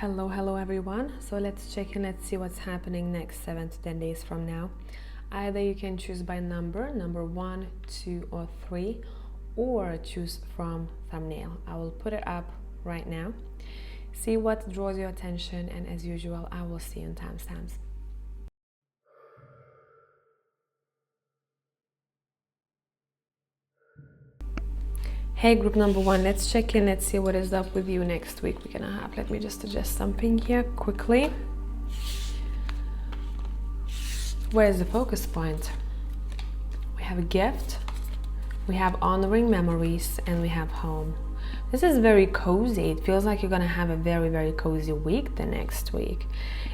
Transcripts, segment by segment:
Hello everyone. So let's check in, let's see what's happening next 7 to 10 days from now. Either you can choose by number 1, 2, or 3, or choose from thumbnail. I will put it up right now. See what draws your attention, and as usual, I will see you in timestamps. Hey, group number 1, let's check in, let's see what is up with you next week we're gonna have. Let me just adjust something here quickly. Where is the focus point? We have a gift, we have honoring memories, and we have home. This is very cozy. It feels like you're gonna have a very cozy week the next week.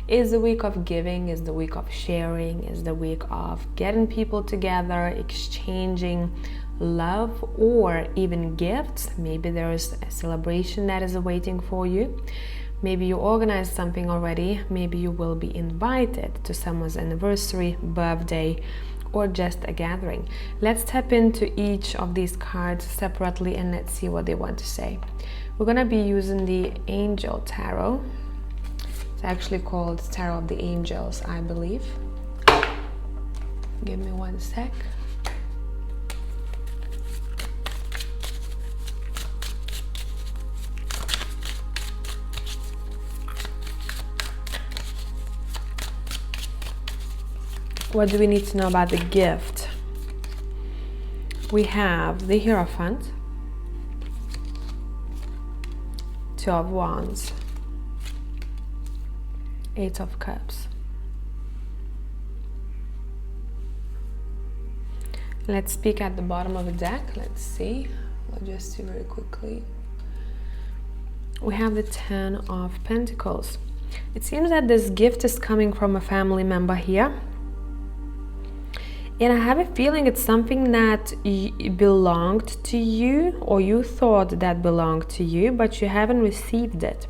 Is the week of giving, is the week of sharing, is the week of getting people together, exchanging love or even gifts. Maybe there is a celebration that is awaiting for you. Maybe you organized something already. Maybe you will be invited to someone's anniversary, birthday, or just a gathering. Let's tap into each of these cards separately and let's see what they want to say. We're gonna be using the Angel Tarot. It's actually called Tarot of the Angels, I believe. Give me one sec. What do we need to know about the gift? We have the Hierophant, Two of Wands, Eight of Cups. Let's speak at the bottom of the deck. Let's see. I'll just see very quickly. We have the Ten of Pentacles. It seems that this gift is coming from a family member here. And I have a feeling it's something that belonged to you, or you thought that belonged to you, but you haven't received it.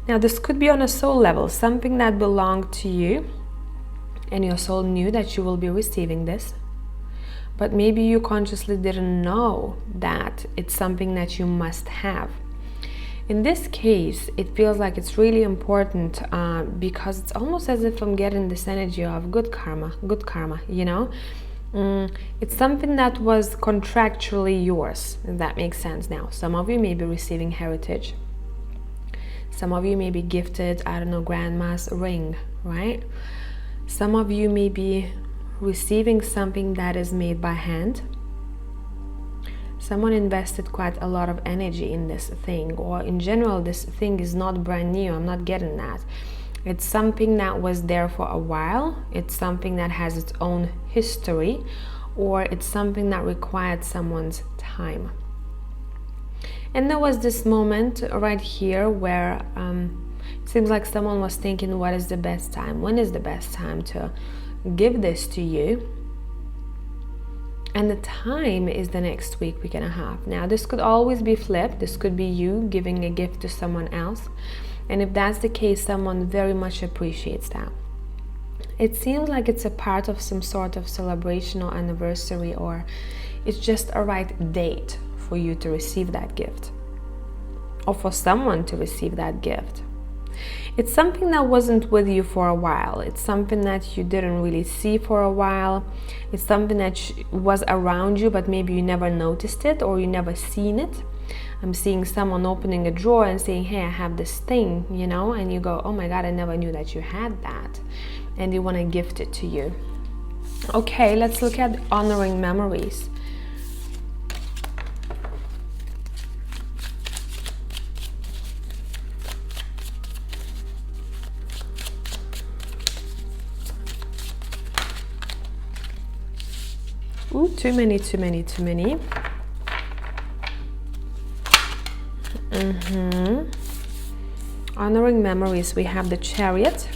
Now, this could be on a soul level, something that belonged to you, and your soul knew that you will be receiving this. But maybe you consciously didn't know that it's something that you must have. In this case, it feels like it's really important because it's almost as if I'm getting this energy of good karma, you know? It's something that was contractually yours, if that makes sense. Now, some of you may be receiving heritage. Some of you may be gifted, I don't know, grandma's ring, right? Some of you may be receiving something that is made by hand. Someone invested quite a lot of energy in this thing, or in general, this thing is not brand new. I'm not getting that. It's something that was there for a while. It's something that has its own history, or it's something that required someone's time. And there was this moment right here where it seems like someone was thinking, what is the best time? When is the best time to give this to you? And the time is the next week we're gonna have. Now, this could always be flipped. This could be you giving a gift to someone else. And if that's the case, someone very much appreciates that. It seems like it's a part of some sort of celebration or anniversary, or it's just a right date for you to receive that gift, or for someone to receive that gift. It's something that wasn't with you for a while. It's something that you didn't really see for a while. It's something that was around you, but maybe you never noticed it, or you never seen it. I'm seeing someone opening a drawer and saying, hey, I have this thing, you know, and you go, oh my God, I never knew that you had that. And they want to gift it to you. Okay, let's look at honoring memories. Ooh, too many. Honoring memories, we have the Chariot.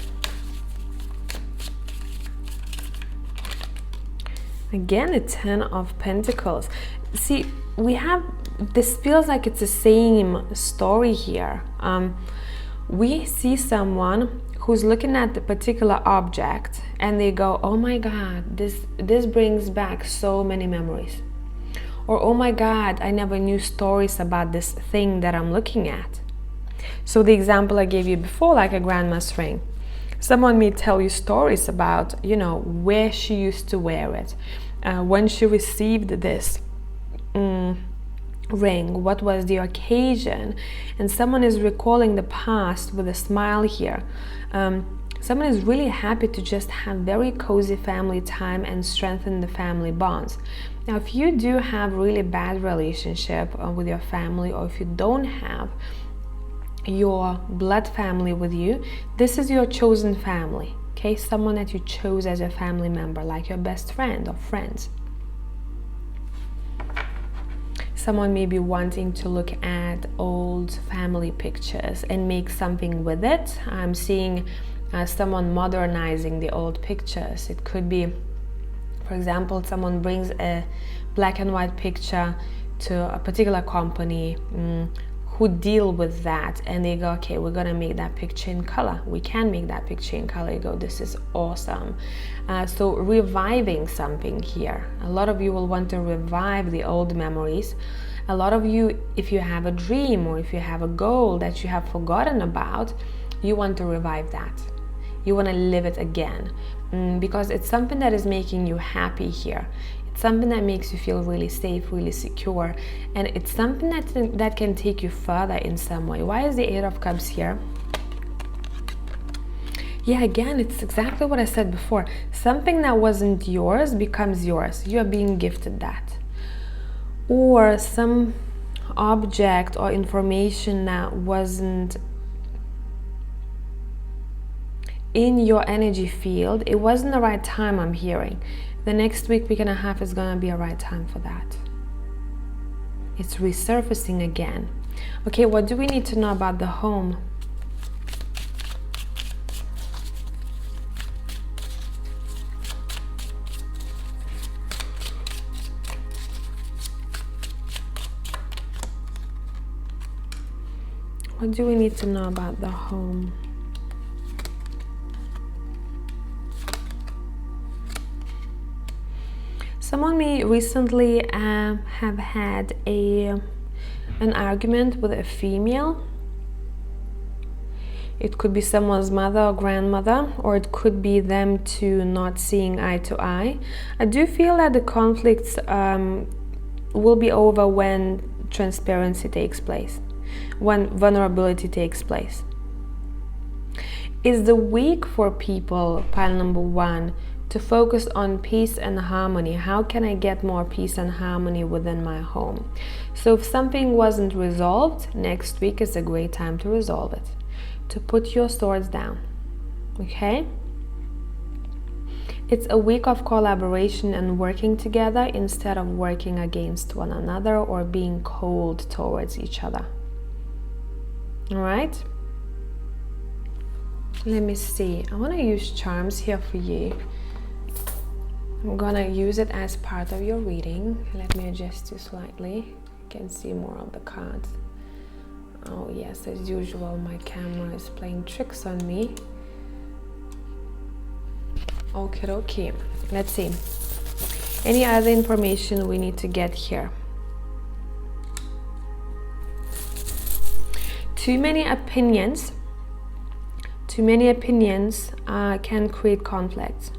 Again, the Ten of Pentacles. See, we have, this feels like it's the same story here. We see someone who's looking at the particular object and they go, oh my God, this brings back so many memories. Or, oh my God, I never knew stories about this thing that I'm looking at. So the example I gave you before, like a grandma's ring, someone may tell you stories about, where she used to wear it, when she received this ring, what was the occasion, and someone is recalling the past with a smile here. Someone is really happy to just have very cozy family time and strengthen the family bonds. Now, if you do have really bad relationship with your family, or if you don't have your blood family with you, this is your chosen family, okay? Someone that you chose as your family member, like your best friend or friends. Someone may be wanting to look at old family pictures and make something with it. I'm seeing someone modernizing the old pictures. It could be, for example, someone brings a black and white picture to a particular company who deal with that, and they go, okay, we're gonna make that picture in color. We can make that picture in color. You go, this is awesome. So reviving something here. A lot of you will want to revive the old memories. A lot of you, if you have a dream or if you have a goal that you have forgotten about, you want to revive that. You want to live it again, because it's something that is making you happy here. It's something that makes you feel really safe, really secure, and it's something that can take you further in some way. Why is the Eight of Cups here? Yeah, again, it's exactly what I said before. Something that wasn't yours becomes yours. You are being gifted that. Or some object or information that wasn't in your energy field, it wasn't the right time, I'm hearing. The next week and a half is gonna be a right time for that. It's resurfacing again. Okay, what do we need to know about the home? What do we need to know about the home? Someone may recently have had an argument with a female. It could be someone's mother or grandmother, or it could be them two not seeing eye to eye. I do feel that the conflicts will be over when transparency takes place, when vulnerability takes place. Is the week for people, pile number one, to focus on peace and harmony. How can I get more peace and harmony within my home? So if something wasn't resolved, next week is a great time to resolve it, to put your swords down, okay? It's a week of collaboration and working together instead of working against one another or being cold towards each other. All right? Let me see. I want to use charms here for you. I'm gonna use it as part of your reading. Let me adjust you slightly. You can see more of the cards. Oh yes, as usual, my camera is playing tricks on me. Okay, let's see. Any other information we need to get here? Too many opinions can create conflicts.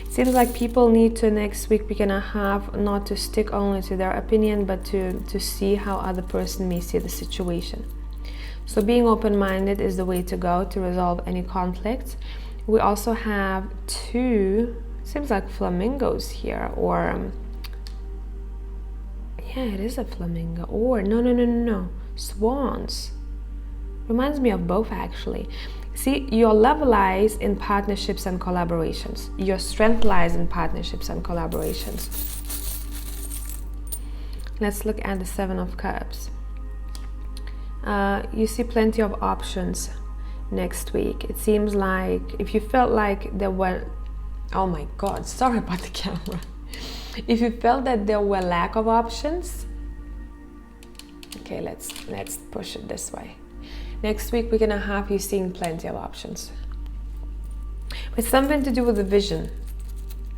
Seems like people need to next week and a half not to stick only to their opinion, but to see how other person may see the situation. So being open-minded is the way to go to resolve any conflicts. We also have two, seems like flamingos here, or yeah, it is a flamingo, or no, swans. Reminds me of both actually. See, your love lies in partnerships and collaborations. Your strength lies in partnerships and collaborations. Let's look at the Seven of Cups. You see plenty of options next week. It seems like if you felt like there were, oh my God, sorry about the camera. If you felt that there were lack of options, okay, let's push it this way. Next week and a half, you're seeing plenty of options. It's something to do with the vision,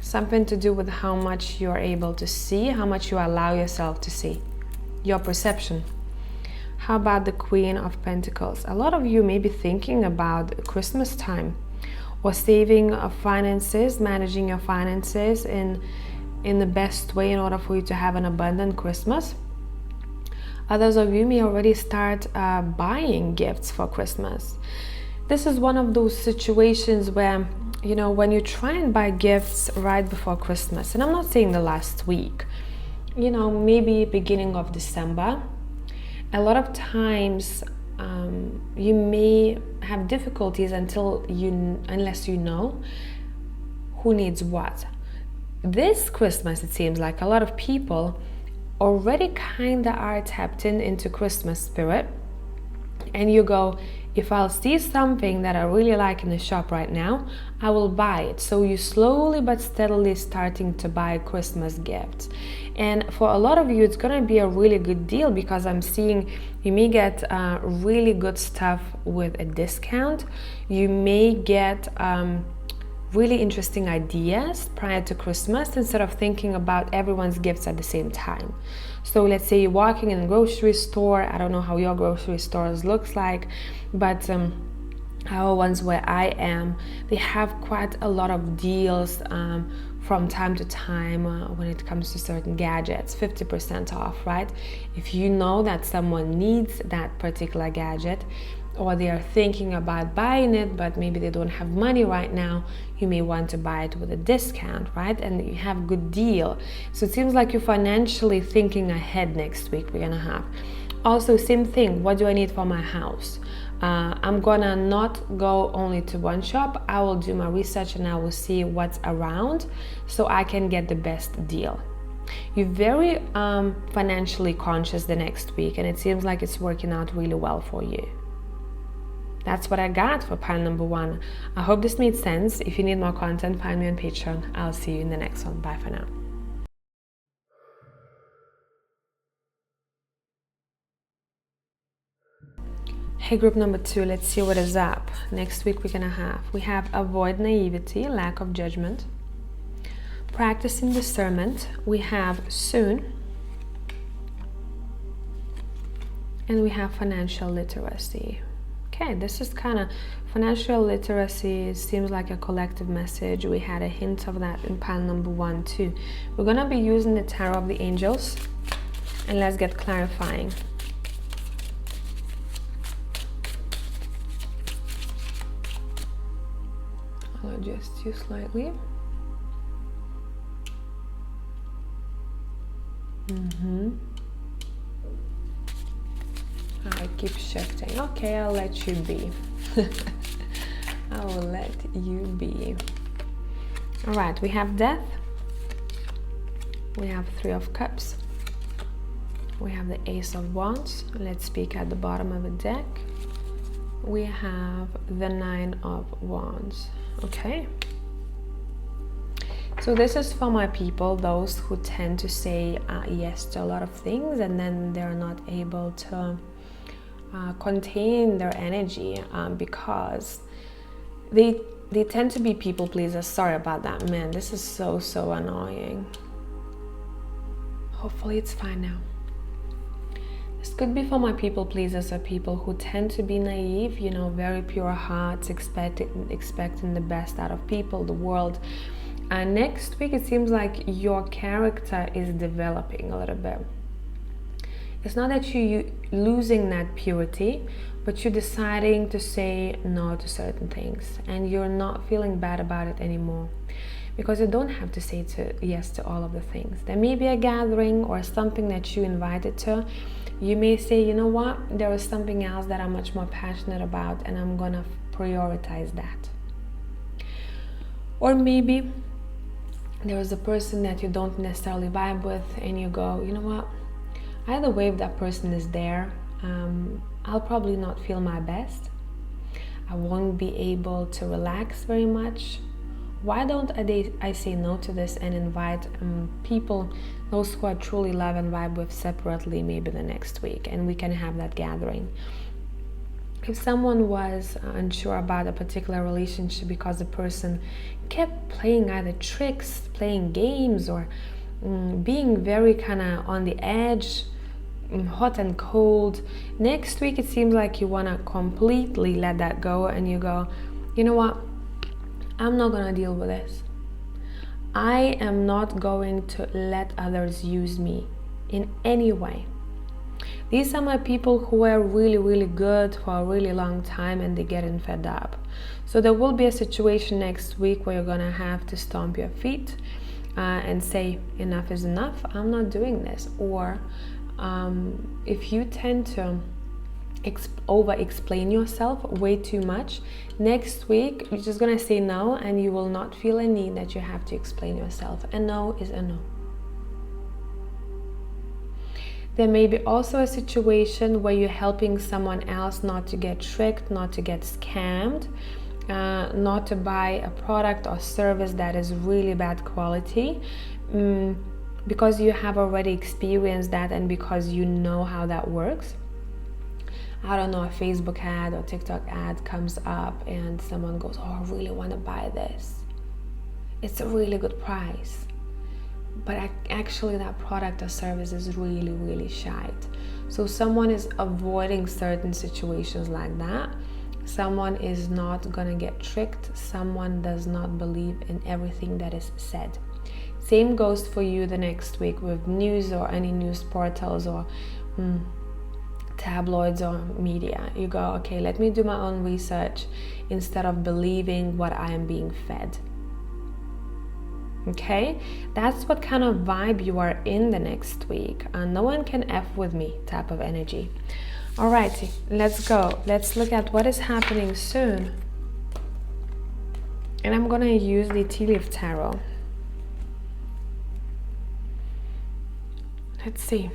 something to do with how much you're able to see, how much you allow yourself to see, your perception, How about the Queen of Pentacles? A lot of you may be thinking about Christmas time or saving finances, managing your finances in the best way in order for you to have an abundant Christmas. Others of you may already start buying gifts for Christmas. This is one of those situations where, you know, when you try and buy gifts right before Christmas, and I'm not saying the last week, you know, maybe beginning of December, a lot of times you may have difficulties unless you know who needs what. This Christmas, it seems like a lot of people already kind of are tapped into Christmas spirit, and you go, if I'll see something that I really like in the shop right now, I will buy it. So you slowly but steadily starting to buy Christmas gifts. And for a lot of you, it's going to be a really good deal, because I'm seeing you may get really good stuff with a discount. You may get really interesting ideas prior to Christmas instead of thinking about everyone's gifts at the same time. So let's say you're walking in a grocery store. I don't know how your grocery stores looks like, but our ones where I am, they have quite a lot of deals from time to time when it comes to certain gadgets, 50% off, right? If you know that someone needs that particular gadget, or they are thinking about buying it, but maybe they don't have money right now, you may want to buy it with a discount, right? And you have good deal. So it seems like you're financially thinking ahead. Next week we're gonna have. Also, same thing, what do I need for my house? I'm gonna not go only to one shop. I will do my research and I will see what's around so I can get the best deal. You're very financially conscious the next week, and it seems like it's working out really well for you. That's what I got for pile number 1. I hope this made sense. If you need more content, find me on Patreon. I'll see you in the next one. Bye for now. Hey, group number 2, let's see what is up. Next week we have avoid naivety, lack of judgment, practicing discernment. We have soon, and we have financial literacy. Okay, this is kind of financial literacy. It seems like a collective message. We had a hint of that in pile number 1 too. We're gonna be using the Tarot of the Angels, and let's get clarifying. I'll adjust you slightly. I keep shifting. Okay, I'll let you be. I will let you be. All right, we have Death. We have 3 of Cups. We have the Ace of Wands. Let's speak at the bottom of the deck. We have the 9 of Wands. Okay. So this is for my people, those who tend to say yes to a lot of things, and then they're not able to contain their energy because they tend to be people pleasers. Sorry about that, man. This is so annoying. Hopefully it's fine now. This could be for my people pleasers, or people who tend to be naive, you know, very pure hearts, expecting the best out of people, the world. And next week it seems like your character is developing a little bit. It's not that you're losing that purity, but you're deciding to say no to certain things, and you're not feeling bad about it anymore, because you don't have to say yes to all of the things. There may be a gathering or something that you invited to. You may say, you know what, there is something else that I'm much more passionate about, and I'm gonna prioritize that. Or maybe there is a person that you don't necessarily vibe with, and you go, you know what, either way, if that person is there, I'll probably not feel my best. I won't be able to relax very much. Why don't I say no to this and invite people, those who I truly love and vibe with, separately, maybe the next week, and we can have that gathering. If someone was unsure about a particular relationship because the person kept playing either tricks, playing games, or being very kind of on the edge, hot and cold. Next week it seems like you want to completely let that go, and you go, you know what, I'm not going to deal with this. I am not going to let others use me in any way. These are my people who were really, really good for a really long time, and they're getting fed up. So there will be a situation next week where you're going to have to stomp your feet and say, enough is enough, I'm not doing this. Or if you tend to over-explain yourself way too much, next week you're just going to say no, and you will not feel a need that you have to explain yourself. A no is a no. There may be also a situation where you're helping someone else not to get tricked, not to get scammed, not to buy a product or service that is really bad quality, because you have already experienced that and because you know how that works. I don't know, a Facebook ad or TikTok ad comes up and someone goes, oh, I really want to buy this. It's a really good price. But actually that product or service is really, really shite. So someone is avoiding certain situations like that. Someone is not gonna get tricked. Someone does not believe in everything that is said. Same goes for you the next week with news or any news portals or tabloids or media. You go, okay, let me do my own research instead of believing what I am being fed. Okay, that's what kind of vibe you are in the next week. And no one can F with me type of energy. Alrighty, let's go. Let's look at what is happening soon. And I'm gonna use the Tea Leaf Tarot. Let's see.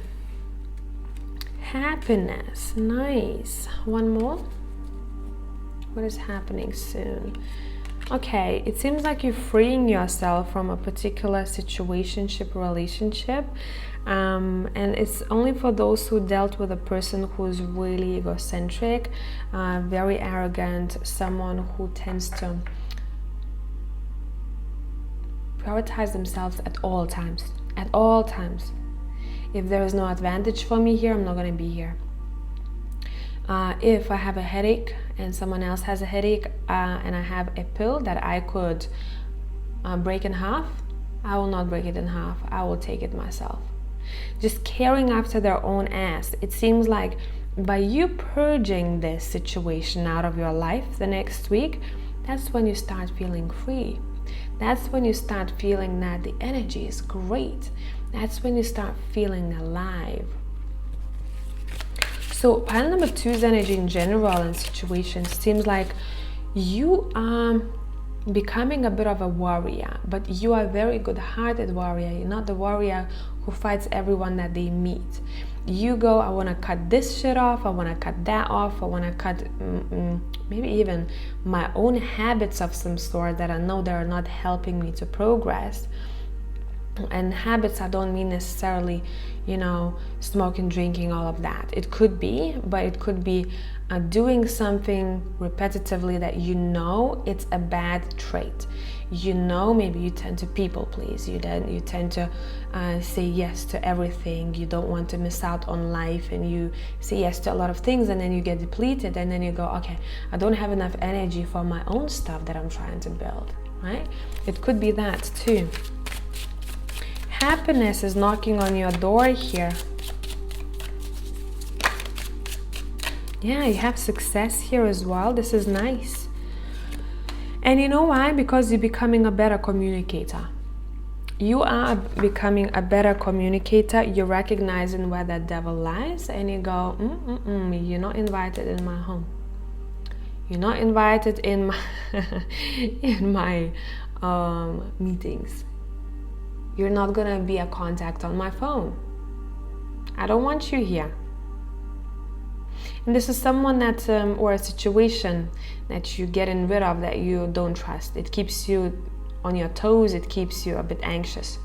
Happiness, nice. One more. What is happening soon? Okay, it seems like you're freeing yourself from a particular situationship relationship, and it's only for those who dealt with a person who's really egocentric, very arrogant, someone who tends to prioritize themselves at all times. At all times. If there is no advantage for me here, I'm not going to be here. If I have a headache and someone else has a headache and I have a pill that I could break in half, I will not break it in half. I will take it myself. Just caring after their own ass. It seems like by you purging this situation out of your life the next week, that's when you start feeling free. That's when you start feeling that the energy is great. That's when you start feeling alive. So pile number 2's energy in general and situations seems like you are becoming a bit of a warrior, but you are a very good-hearted warrior. You're not the warrior who fights everyone that they meet. You go, I want to cut this shit off, I want to cut that off, I want to cut maybe even my own habits of some sort that I know that are not helping me to progress. And habits, I don't mean necessarily, smoking, drinking, all of that. It could be, but it could be doing something repetitively that it's a bad trait. Maybe you tend to people please. You tend to say yes to everything. You don't want to miss out on life, and you say yes to a lot of things, and then you get depleted, and then you go, okay, I don't have enough energy for my own stuff that I'm trying to build, right? It could be that too. Happiness is knocking on your door here. Yeah, you have success here as well. This is nice. And you know why? Because you're becoming a better communicator. You are becoming a better communicator. You're recognizing where the devil lies, and you go, you're not invited in my home. You're not invited in my meetings. You're not gonna be a contact on my phone. I don't want you here. And this is someone that, or a situation that you're getting rid of that you don't trust. It keeps you on your toes. It keeps you a bit anxious.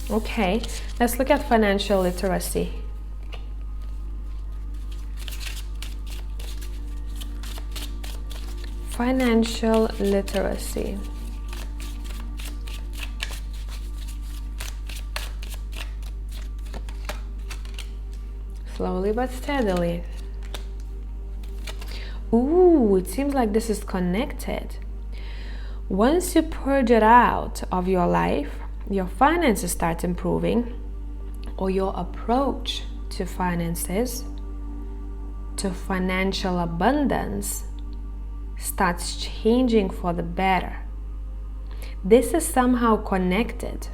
Okay, let's look at financial literacy. Financial literacy. slowly but steadily. Ooh, it seems like this is connected. Once you purge it out of your life, your finances start improving, or your approach to finances, to financial abundance, starts changing for the better. This is somehow connected.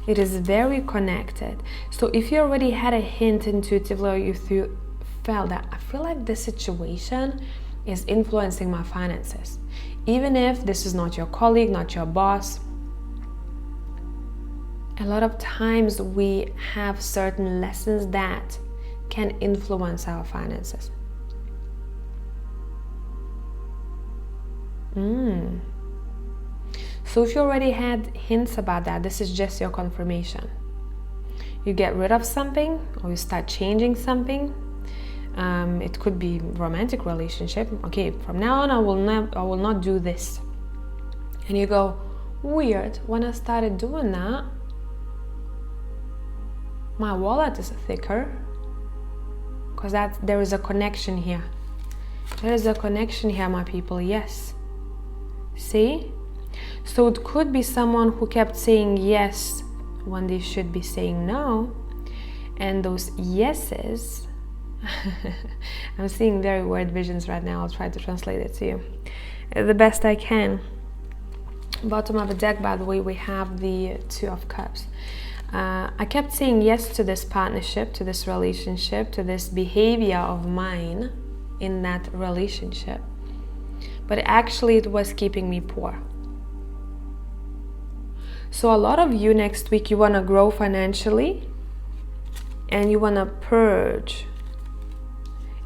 It is very connected. So if you already had a hint intuitively, or you felt that, I feel like this situation is influencing my finances. Even if this is not your colleague, not your boss, a lot of times we have certain lessons that can influence our finances. So if you already had hints about that, this is just your confirmation. You get rid of something, or you start changing something. It could be romantic relationship. Okay, from now on I will not do this. And you go, weird, when I started doing that, my wallet is thicker. Because there is a connection here. There is a connection here, my people, yes. See? So it could be someone who kept saying yes when they should be saying no. And those yeses, I'm seeing very weird visions right now. I'll try to translate it to you the best I can. Bottom of the deck, by the way, we have the Two of Cups. I kept saying yes to this partnership, to this relationship, to this behavior of mine in that relationship. But actually it was keeping me poor. So a lot of you next week, you want to grow financially and you want to purge.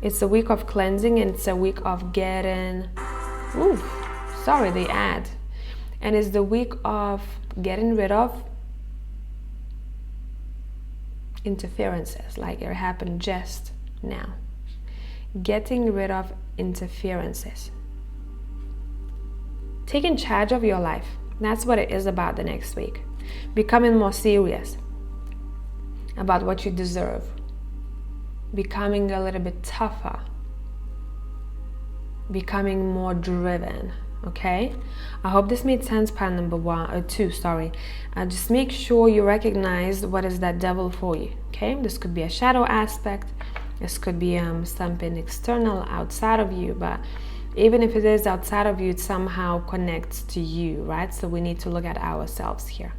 It's a week of cleansing, and it's a week of getting, and it's the week of getting rid of interferences, like it happened just now. Getting rid of interferences. Taking charge of your life. That's what it is about the next week. Becoming more serious about what you deserve. Becoming a little bit tougher. Becoming more driven. Okay? I hope this made sense, part number 2. Just make sure you recognize what is that devil for you. Okay? This could be a shadow aspect. This could be something external outside of you, but even if it is outside of you, it somehow connects to you, right? So we need to look at ourselves here.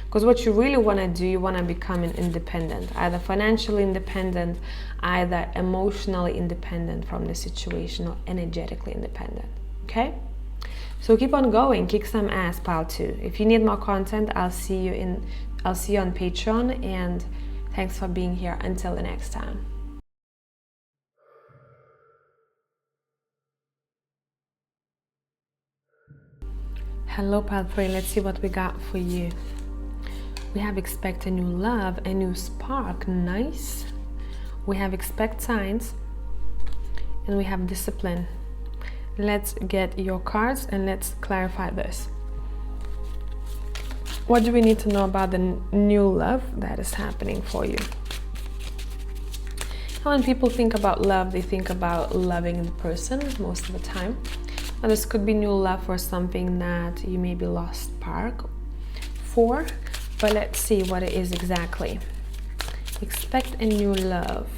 Because what you really want to do, you want to become an independent, either financially independent, either emotionally independent from the situation, or energetically independent. Okay? So keep on going, kick some ass, pile 2. If you need more content, I'll see you on Patreon, and thanks for being here. Until the next time. Hello, pile 3. Let's see what we got for you. We have expect a new love, a new spark. Nice. We have expect signs, and we have discipline. Let's get your cards and let's clarify this. What do we need to know about the new love that is happening for you? When people think about love, they think about loving the person most of the time. Now, this could be new love for something that you maybe lost spark for, but let's see what it is exactly. Expect a new love.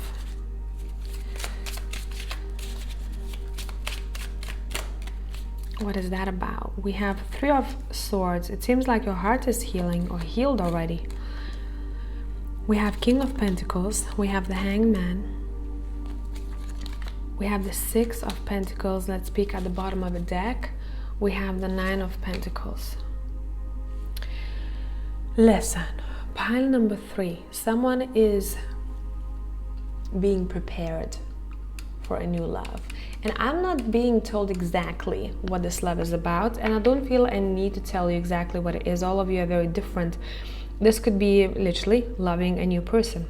What is that about? We have 3 of Swords. It seems like your heart is healing or healed already. We have King of Pentacles. We have the Hanged Man. We have the 6 of Pentacles. Let's peek at the bottom of the deck. We have the 9 of Pentacles. Listen, pile number 3. Someone is being prepared for a new love. And I'm not being told exactly what this love is about, and I don't feel a need to tell you exactly what it is. All of you are very different. This could be literally loving a new person.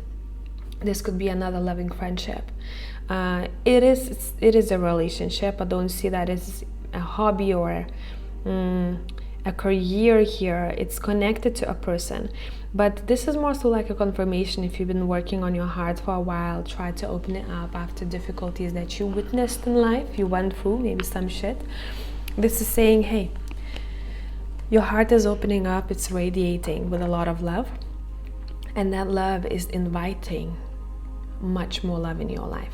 This could be another loving friendship. It is a relationship. I don't see that as a hobby or a career here. It's connected to a person. But this is more so like a confirmation. If you've been working on your heart for a while, try to open it up after difficulties that you witnessed in life, you went through, maybe some shit. This is saying, hey, your heart is opening up, it's radiating with a lot of love. And that love is inviting much more love in your life.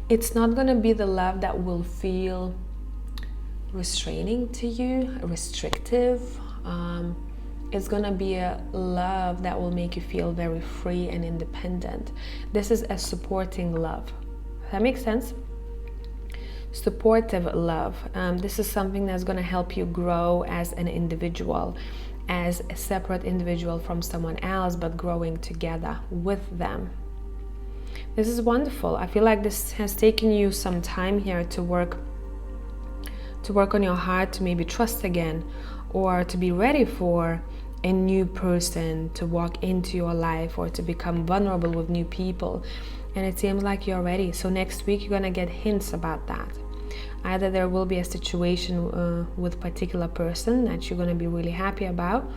It's not going to be the love that will feel restraining to you, restrictive. It's going to be a love that will make you feel very free and independent. This is a supporting love. Does that make sense? Supportive love. This is something that's going to help you grow as an individual, as a separate individual from someone else, but growing together with them. This is wonderful. I feel like this has taken you some time here to work on your heart, to maybe trust again, or to be ready for a new person to walk into your life, or to become vulnerable with new people. And it seems like you're ready. So next week you're going to get hints about that. Either there will be a situation with a particular person that you're going to be really happy about,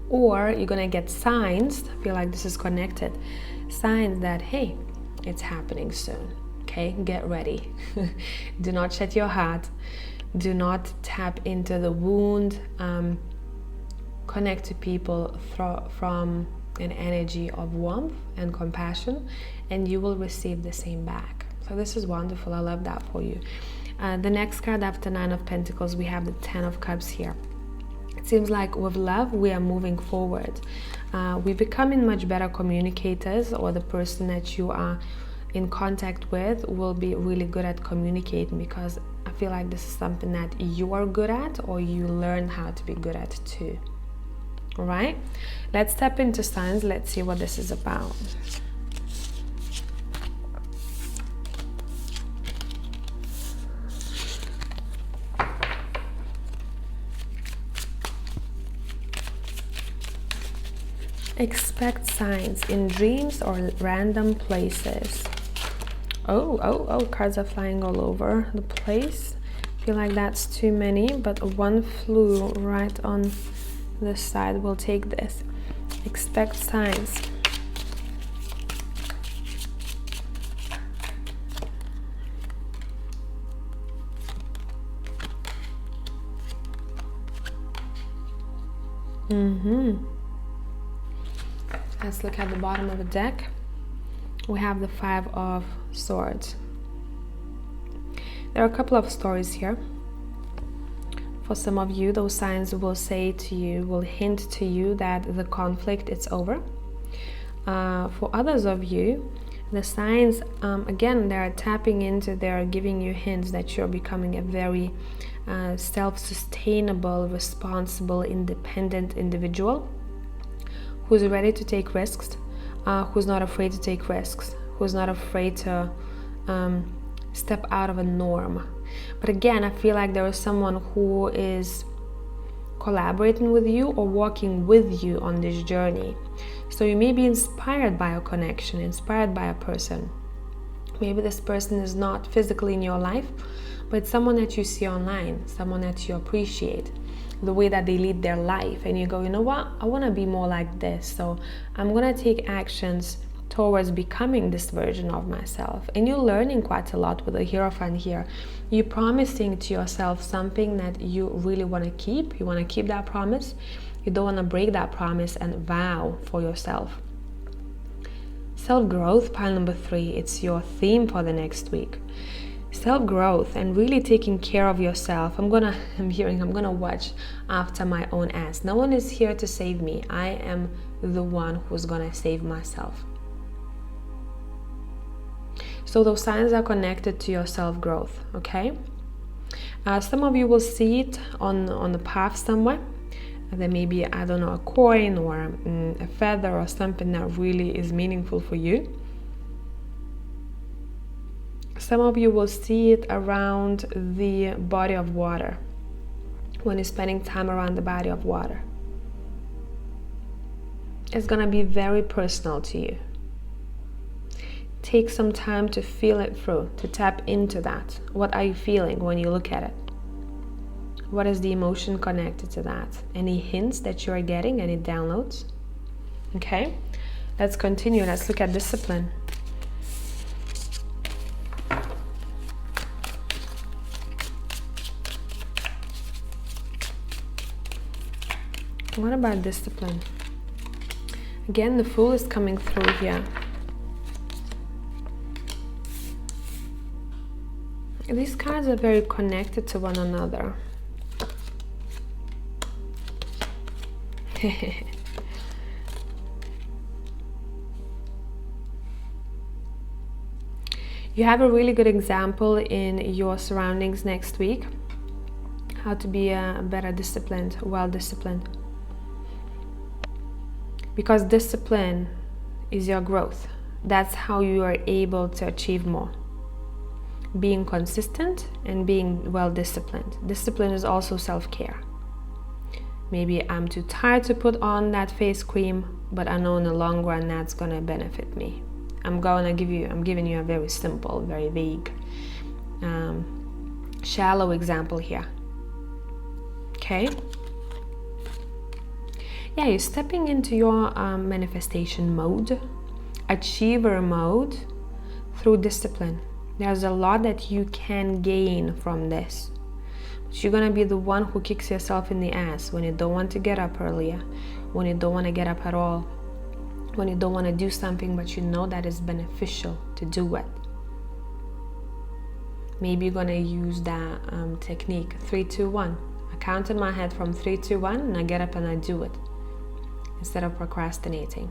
or you're going to get signs. I feel like this is connected. Signs that, hey, it's happening soon. Okay, get ready. Do not shut your heart. Do not tap into the wound. Connect to people from an energy of warmth and compassion, and you will receive the same back. So this is wonderful. I love that for you. The next card after Nine of Pentacles, we have the Ten of Cups here. It seems like with love, we are moving forward. We're becoming much better communicators, or the person that you are in contact with will be really good at communicating, because I feel like this is something that you are good at, or you learn how to be good at too. All right, let's tap into signs. Let's see what this is about. Expect signs in dreams or random places. Oh, cards are flying all over the place. I feel like that's too many, but one flew right on this side. We'll take this. Expect signs. Let's look at the bottom of the deck. We have the Five of Swords. There are a couple of stories here. For some of you, those signs will say to you, will hint to you that the conflict is over. For others of you, the signs, again, they're tapping into, they're giving you hints that you're becoming a very self-sustainable, responsible, independent individual who's ready to take risks, who's not afraid to take risks, who's not afraid to step out of a norm. But again, I feel like there is someone who is collaborating with you or walking with you on this journey. So you may be inspired by a connection, inspired by a person. Maybe this person is not physically in your life, but it's someone that you see online, someone that you appreciate, the way that they lead their life, and you go, you know what, I want to be more like this, so I'm going to take actions towards becoming this version of myself. And you're learning quite a lot with the Hierophant here. You're promising to yourself something that you really want to keep. You want to keep that promise. You don't want to break that promise and vow for yourself. Self-growth, pile number 3, it's your theme for the next week. Self-growth and really taking care of yourself. I'm gonna watch after my own ass. No one is here to save me. I am the one who's gonna save myself. So those signs are connected to your self-growth, okay? Some of you will see it on the path somewhere. There may be, I don't know, a coin or a feather or something that really is meaningful for you. Some of you will see it around the body of water, when you're spending time around the body of water. It's going to be very personal to you. Take some time to feel it through, to tap into that. What are you feeling when you look at it? What is the emotion connected to that? Any hints that you are getting? Any downloads? Okay, let's continue. Let's look at discipline. What about discipline? Again, the Fool is coming through here. These cards are very connected to one another. You have a really good example in your surroundings next week. How to be a better disciplined, well-disciplined. Because discipline is your growth. That's how you are able to achieve more. Being consistent and being well-disciplined. Discipline is also self-care. Maybe I'm too tired to put on that face cream, but I know in the long run that's gonna benefit me. I'm giving you a very simple, very vague, shallow example here. Okay? Yeah, you're stepping into your manifestation mode, achiever mode through discipline. There's a lot that you can gain from this. But you're gonna be the one who kicks yourself in the ass when you don't want to get up earlier, when you don't want to get up at all, when you don't want to do something but you know that it's beneficial to do it. Maybe you're gonna use that technique, 3, 2, 1. I count in my head from 3, 2, 1 and I get up and I do it. Instead of procrastinating,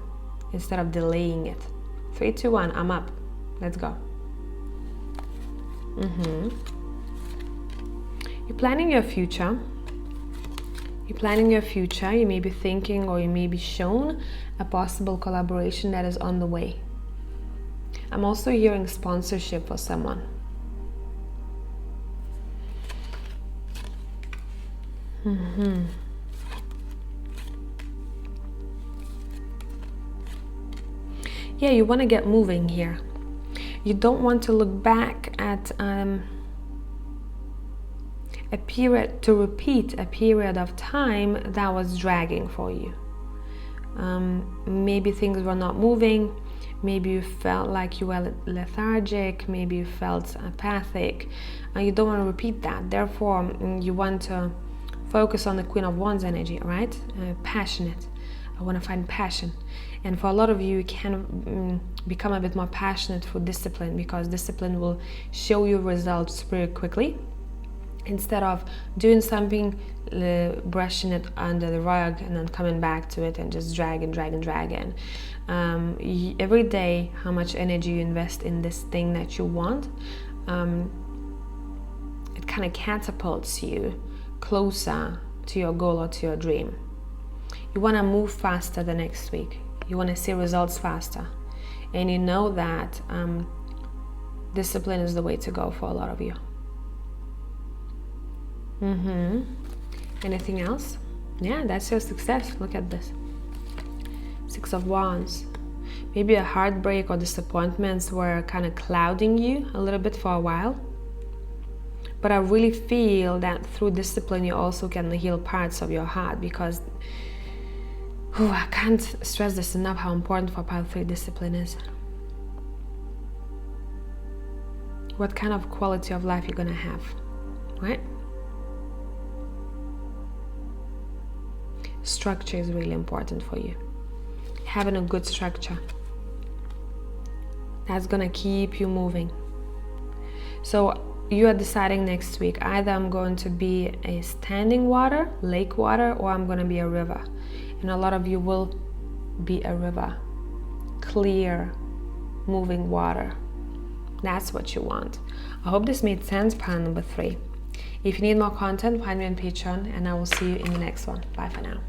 instead of delaying it. 3, 2, 1, I'm up. Let's go. You're planning your future. You're planning your future. You may be thinking or you may be shown a possible collaboration that is on the way. I'm also hearing sponsorship for someone. Yeah, you want to get moving here. You don't want to look back at repeat a period of time that was dragging for you. Maybe things were not moving. Maybe you felt like you were lethargic. Maybe you felt apathic. You don't want to repeat that. Therefore, you want to focus on the Queen of Wands energy, right? Passionate. I want to find passion. And for a lot of you, you can become a bit more passionate for discipline, because discipline will show you results pretty quickly. Instead of doing something, brushing it under the rug and then coming back to it and just drag and drag and drag in. Every day, how much energy you invest in this thing that you want, it kind of catapults you closer to your goal or to your dream. You want to move faster the next week. You want to see results faster. And you know that discipline is the way to go for a lot of you. Anything else? Yeah, that's your success. Look at this. 6 of Wands. Maybe a heartbreak or disappointments were kind of clouding you a little bit for a while. But I really feel that through discipline you also can heal parts of your heart, because I can't stress this enough how important for Pile 3 discipline is. What kind of quality of life you're gonna have, right? Structure is really important for you. Having a good structure. That's gonna keep you moving. So you are deciding next week, either I'm going to be a standing water, lake water, or I'm gonna be a river. And a lot of you will be a river. Clear, moving water. That's what you want. I hope this made sense, pile number 3. If you need more content, find me on Patreon, and I will see you in the next one. Bye for now.